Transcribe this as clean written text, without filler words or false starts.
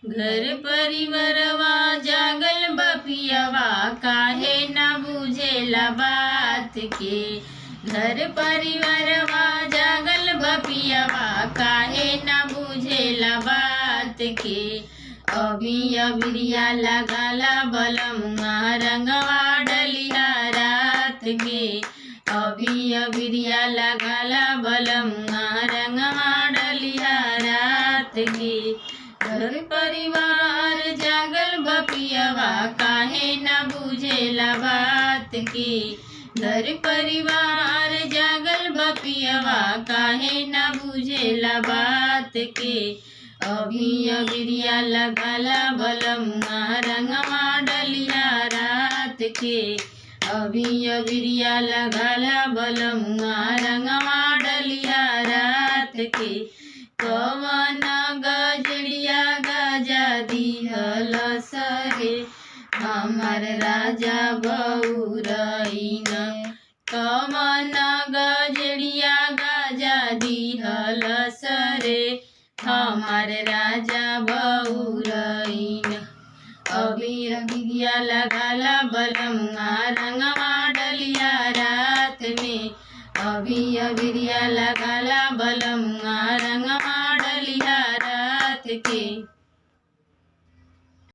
घर परिवारवा जागल बपियवा काहे ना बुझेला बात के। घर परिवारवा जागल बपियवा काहे ना बुझेला बात के। अभी अबिरिया लगाला बलमुआ रंगवा डलिया रात के। अभी अबिरिया लगाला बलमुआ रंगवा डलिया रात के। घर परिवार जागल बपियवा काहे ना बुझेला बात के। घर परिवार जागल बपियवा काहे ना बुझेला बात के। अभी अबिरिया लगाला बलमुआ रंगवा डलिया रात के। अभी अबिरिया लगाला बलमुआ रंगवा डलिया रात के। कवन गजड़िया गजा दिहल सरे हमर राजा बउरइन। कवन गजड़िया गजा दिहल सरे हमर राजा बउरइन। अभी अबिरिया लगाला बलमुआ रंगवा डलिया रात में। अभी अबिरिया लगाला बलमुआ रंगवा डलिया रात के।